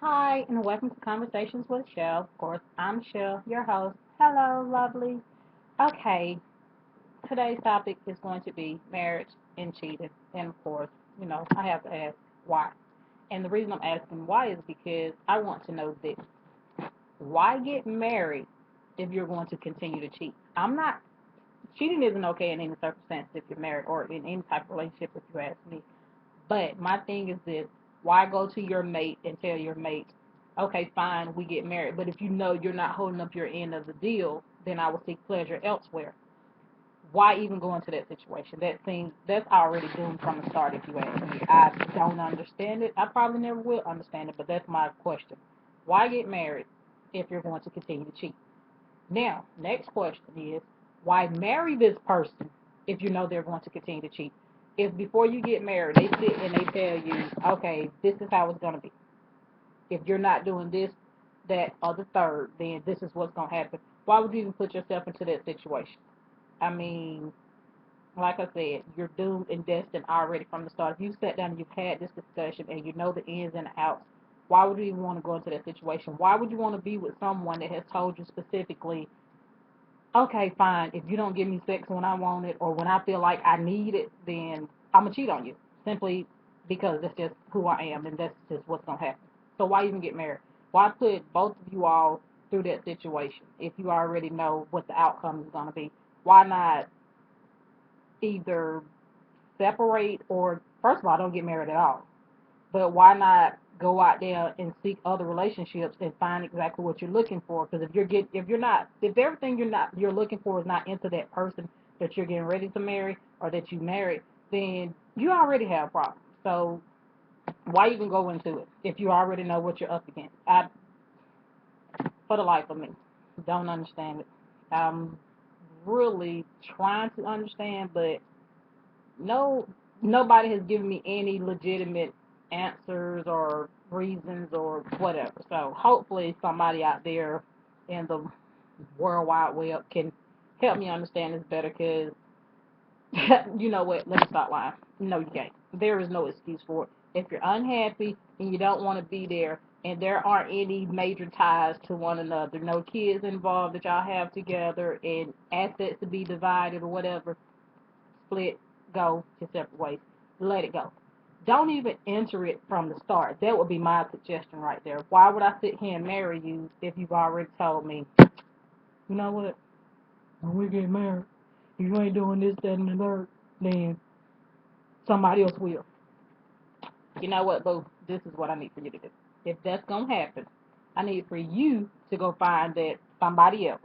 Hi, and welcome to Conversations with Shell. Of course, I'm Shell, your host. Hello, lovely. Okay, today's topic is going to be marriage and cheating. And of course, I have to ask why. And the reason I'm asking why is because I want to know this. Why get married if you're going to continue to cheat? I'm not, cheating isn't okay in any circumstance if you're married or in any type of relationship if you ask me. But my thing is this: why go to your mate and tell your mate, okay, fine, we get married, but if you know you're not holding up your end of the deal, then I will seek pleasure elsewhere. Why even go into that situation? That's already doomed from the start, if you ask me. I don't understand it. I probably never will understand it, but that's my question. Why get married if you're going to continue to cheat? Now, next question is, why marry this person if you know they're going to continue to cheat? If before you get married, they sit and they tell you, okay, this is how it's going to be. If you're not doing this, that, or the third, then this is what's going to happen. Why would you even put yourself into that situation? I mean, like I said, you're doomed and destined already from the start. If you sat down and you've had this discussion and you know the ins and outs, why would you even want to go into that situation? Why would you want to be with someone that has told you specifically, okay, fine. If you don't give me sex when I want it or when I feel like I need it, then I'm gonna cheat on you simply because that's just who I am and that's just what's gonna happen. So why even get married? Why put both of you all through that situation if you already know what the outcome is gonna be? Why not either separate or first of all don't get married at all? But why not go out there and seek other relationships and find exactly what you're looking for? Because if everything you're looking for is not into that person that you're getting ready to marry or that you married, then you already have problems. So why even go into it if you already know what you're up against? For the life of me, don't understand it. I'm really trying to understand, but no, nobody has given me any legitimate answers or reasons or whatever. So hopefully somebody out there in the world wide web can help me understand this better. Because you know what? Let me stop lying. No, you can't. There is no excuse for it. If you're unhappy and you don't want to be there, and there aren't any major ties to one another, no kids involved that y'all have together, and assets to be divided or whatever, split, go your separate ways. Let it go. Don't even enter it from the start. That would be my suggestion right there. Why would I sit here and marry you if you've already told me, you know what? When we get married, if you ain't doing this, that, and the third, then somebody else will. You know what, boo? This is what I need for you to do. If that's gonna happen, I need for you to go find that somebody else,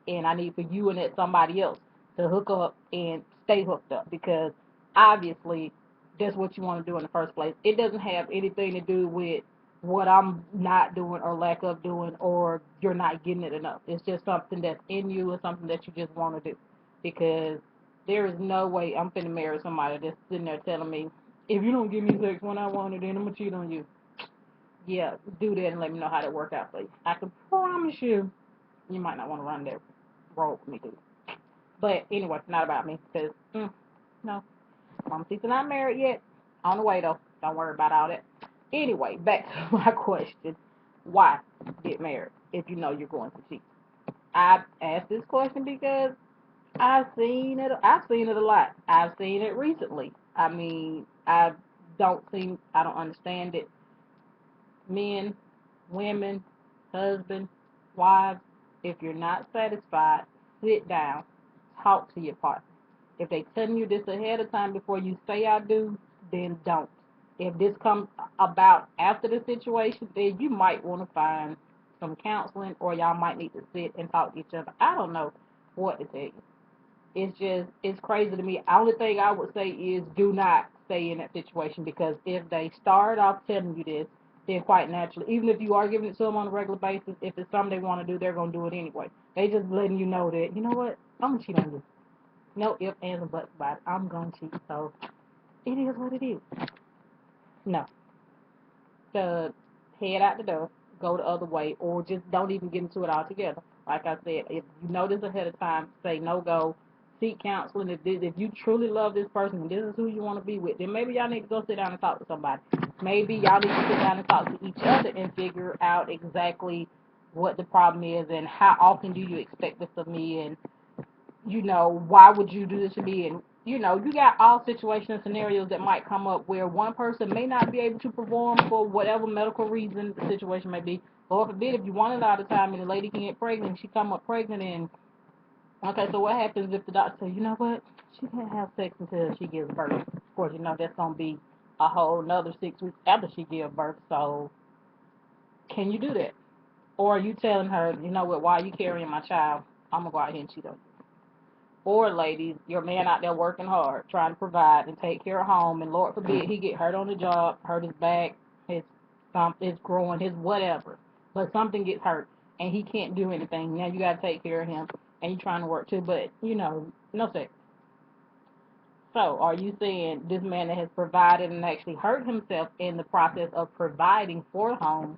and I need for you and that somebody else to hook up and stay hooked up because obviously that's what you want to do in the first place. It doesn't have anything to do with what I'm not doing or lack of doing or you're not getting it enough. It's just something that's in you or something that you just want to do because there is no way I'm finna marry somebody that's sitting there telling me if you don't give me sex when I want it, then I'm gonna cheat on you. Yeah, do that and let me know how that work out for you. I can promise you, you might not want to run that road with me, too. But anyway, not about me, because no, Mama C's not married yet. On the way though. Don't worry about all that. Anyway, back to my question: why get married if you know you're going to cheat? I asked this question because I've seen it. I've seen it a lot. I've seen it recently. I mean, I don't understand it. Men, women, husbands, wives, if you're not satisfied, sit down, talk to your partner. If they telling you this ahead of time before you say I do, then don't. If this comes about after the situation, then you might want to find some counseling or y'all might need to sit and talk to each other. I don't know what to tell you. It's crazy to me. The only thing I would say is do not stay in that situation because if they start off telling you this, then quite naturally, even if you are giving it to them on a regular basis, if it's something they want to do, they're gonna do it anyway. They just letting you know that you know what, I'm gonna cheat on you. No ifs, ands, and buts about it. I'm gonna cheat, so it is what it is. No, the head out the door, go the other way, or just don't even get into it altogether. Like I said, if you know this ahead of time, say no go, seek counseling. If you truly love this person and this is who you want to be with, then maybe y'all need to go sit down and talk to somebody. Maybe y'all need to sit down and talk to each other and figure out exactly what the problem is and how often do you expect this of me, and why would you do this to me? And you got all situations and scenarios that might come up where one person may not be able to perform for whatever medical reason the situation may be. Lord forbid, if you want it all the time and the lady can get pregnant, she come up pregnant, and okay, so what happens if the doctor says, you know what, she can't have sex until she gives birth? Of course, that's gonna be a whole another 6 weeks after she gives birth. So can you do that? Or are you telling her, you know what, while you carrying my child, I'm gonna go out here and cheat on you? Or ladies, your man out there working hard, trying to provide and take care of home, and Lord forbid he get hurt on the job, hurt his back, his thumb is growing, his whatever, but something gets hurt and he can't do anything. Now you gotta take care of him, and you trying to work too, but no sex. So are you saying this man that has provided and actually hurt himself in the process of providing for home,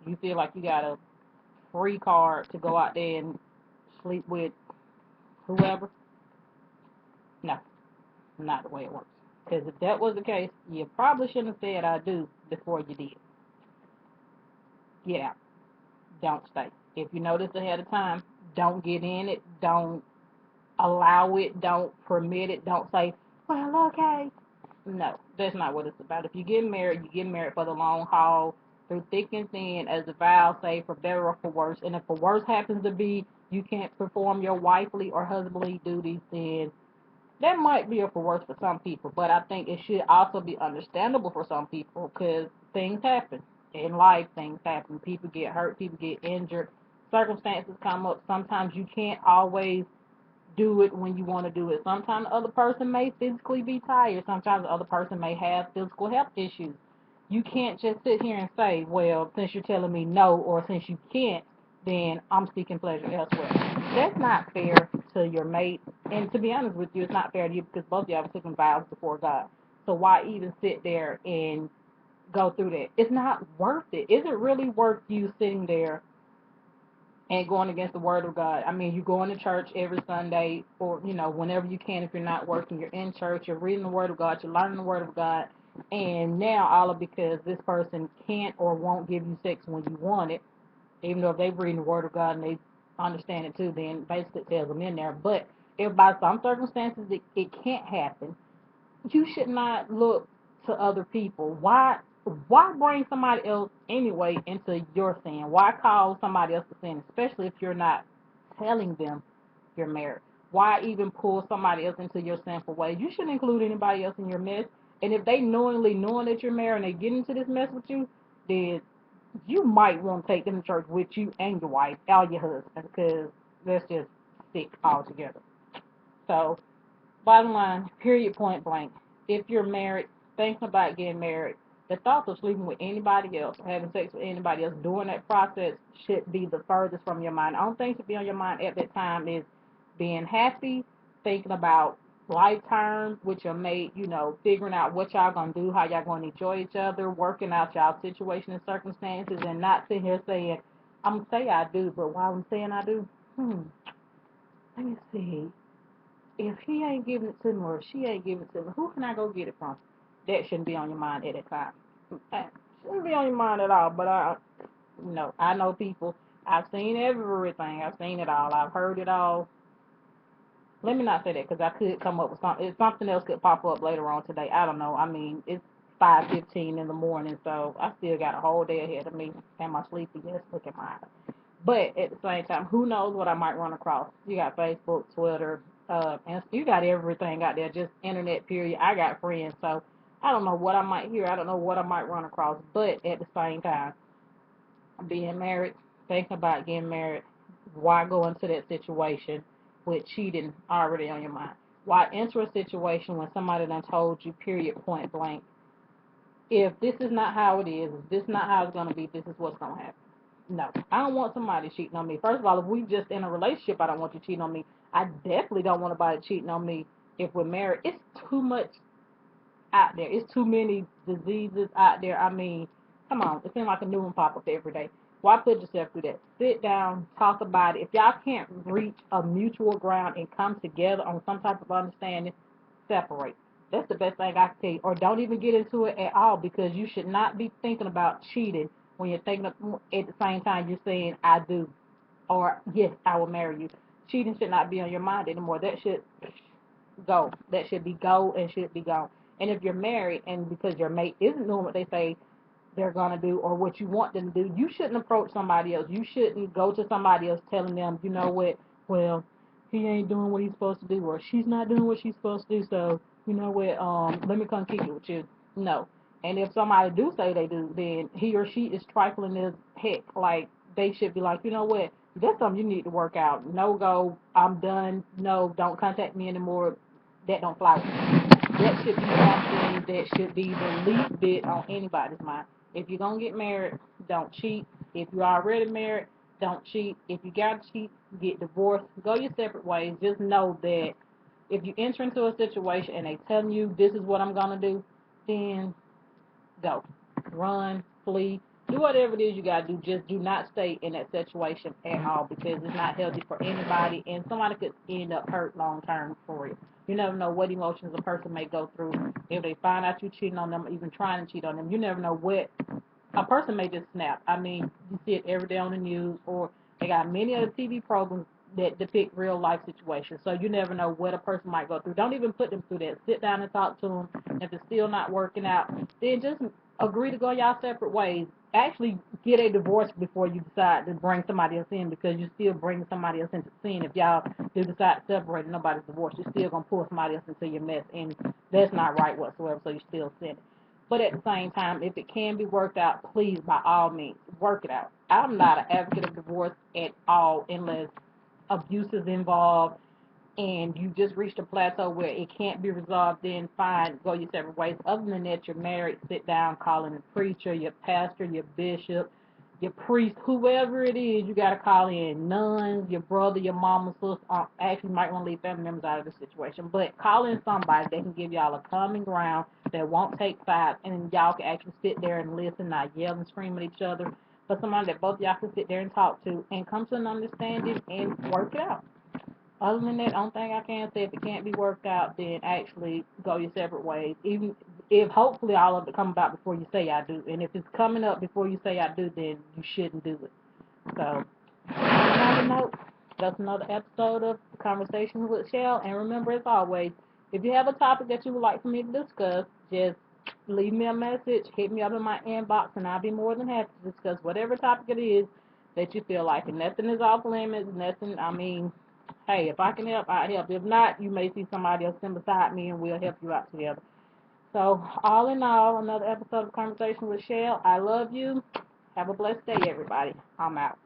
you feel like you got a free card to go out there and sleep with whoever? No. Not the way it works. Because if that was the case, you probably shouldn't have said I do before you did. Get out. Don't stay. If you know this ahead of time, don't get in it. Don't allow it. Don't permit it. Don't say, well, okay. No, that's not what it's about. If you get married for the long haul, through thick and thin, as the vows say, for better or for worse. And if for worse happens to be you can't perform your wifely or husbandly duties, then that might be a for worse for some people, but I think it should also be understandable for some people because things happen. In life, things happen. People get hurt, people get injured, circumstances come up. Sometimes you can't always do it when you want to do it. Sometimes the other person may physically be tired. Sometimes the other person may have physical health issues. You can't just sit here and say, well, since you're telling me no, or since you can't, then I'm seeking pleasure elsewhere. That's not fair to your mate. And to be honest with you, it's not fair to you because both of y'all have taken vows before God. So why even sit there and go through that? It's not worth it. Is it really worth you sitting there and going against the word of God? I mean, you going to church every Sunday, or whenever you can. If you're not working, you're in church, you're reading the word of God, you're learning the word of God, and now all of because this person can't or won't give you sex when you want it, even though if they've reading the word of God and they understand it too, then basically it tells them in there. But if by some circumstances it can't happen, you should not look to other people. Why bring somebody else anyway into your sin? Why cause somebody else to sin, especially if you're not telling them you're married? Why even pull somebody else into your sinful ways? You shouldn't include anybody else in your mess. And if they knowing that you're married and they get into this mess with you, then you might want to take them to church with you and your wife or your husband, because that's just sick altogether. So bottom line, period, point blank. If you're married, thinking about getting married, the thoughts of sleeping with anybody else, having sex with anybody else during that process should be the furthest from your mind. The only thing to be on your mind at that time is being happy, thinking about life terms with your mate, figuring out what y'all gonna do, how y'all gonna enjoy each other, working out y'all situation and circumstances, and not sitting here saying, I'm gonna say I do, but why I'm saying I do? Let me see. If he ain't giving it to me or if she ain't giving it to me, who can I go get it from? That shouldn't be on your mind at that time. Shouldn't be on your mind at all. But I know people. I've seen everything. I've seen it all. I've heard it all. Let me not say that because I could come up with something. If something else could pop up later on today. I don't know. I mean, it's 5:15 in the morning, so I still got a whole day ahead of me. Am I sleepy? Yes, look at my eyes. But at the same time, who knows what I might run across? You got Facebook, Twitter, and you got everything out there, just internet, period. I got friends, so I don't know what I might hear. I don't know what I might run across. But at the same time, being married, thinking about getting married, why go into that situation with cheating already on your mind? Why enter a situation when somebody done told you, period, point blank, if this is not how it is, if this is not how it's going to be, this is what's going to happen? No, I don't want somebody cheating on me. First of all, if we just in a relationship, I don't want you cheating on me. I definitely don't want anybody cheating on me if we're married. It's too much out there. It's too many diseases out there. I mean, come on. It seems like a new one pop up every day. Why put yourself through that? Sit down, talk about it. If y'all can't reach a mutual ground and come together on some type of understanding, separate. That's the best thing I can tell you. Or don't even get into it at all, because you should not be thinking about cheating when you're thinking of, at the same time you're saying I do, or yes, I will marry you. Cheating should not be on your mind anymore. That should go. That should be go and should be gone. And if you're married and because your mate isn't doing what they say they're gonna do or what you want them to do, you shouldn't approach somebody else. You shouldn't go to somebody else telling them, you know what, well, he ain't doing what he's supposed to do, or she's not doing what she's supposed to do, so you know what, let me come kick it with you. No. And if somebody do say they do, then he or she is trifling as heck. Like, they should be like, you know what, that's something you need to work out. No go, I'm done. No, don't contact me anymore. That don't fly with me. That should be something that should be the least bit on anybody's mind. If you're gonna get married, don't cheat. If you're already married, don't cheat. If you gotta cheat, get divorced. Go your separate ways. Just know that if you enter into a situation and they telling you this is what I'm gonna do, then go. Run, flee, do whatever it is you gotta do. Just do not stay in that situation at all, because it's not healthy for anybody, and somebody could end up hurt long term for you. You never know what emotions a person may go through if they find out you cheating on them, or even trying to cheat on them. You never know what a person may just snap. I mean, you see it every day on the news, or they got many other TV programs that depict real life situations. So you never know what a person might go through. Don't even put them through that. Sit down and talk to them. If it's still not working out, then just agree to go y'all separate ways. Actually, get a divorce before you decide to bring somebody else in, because you're still bringing somebody else into the scene. If y'all do decide to separate and nobody's divorced, you're still going to pull somebody else into your mess, and that's not right whatsoever, so you're still sinning. But at the same time, if it can be worked out, please, by all means, work it out. I'm not an advocate of divorce at all unless abuse is involved and you just reached a plateau where it can't be resolved, then fine, go your separate ways. Other than that, you're married, sit down, call in the preacher, your pastor, your bishop, your priest, whoever it is, you got to call in nuns, your brother, your mama, sister. Actually, you might want to leave family members out of the situation, but call in somebody that can give y'all a common ground that won't take sides, and y'all can actually sit there and listen, not yell and scream at each other, but somebody that both y'all can sit there and talk to and come to an understanding and work it out. Other than that, only thing I can say, if it can't be worked out, then actually go your separate ways. Even if hopefully all of it come about before you say I do. And if it's coming up before you say I do, then you shouldn't do it. So, on another note, that's another episode of Conversations with Shell. And remember, as always, if you have a topic that you would like for me to discuss, just leave me a message, hit me up in my inbox, and I'll be more than happy to discuss whatever topic it is that you feel like. And nothing is off limits. Nothing, I mean, hey, if I can help, I help. If not, you may see somebody else sitting beside me, and we'll help you out together. So, all in all, another episode of Conversation with Shell. I love you. Have a blessed day, everybody. I'm out.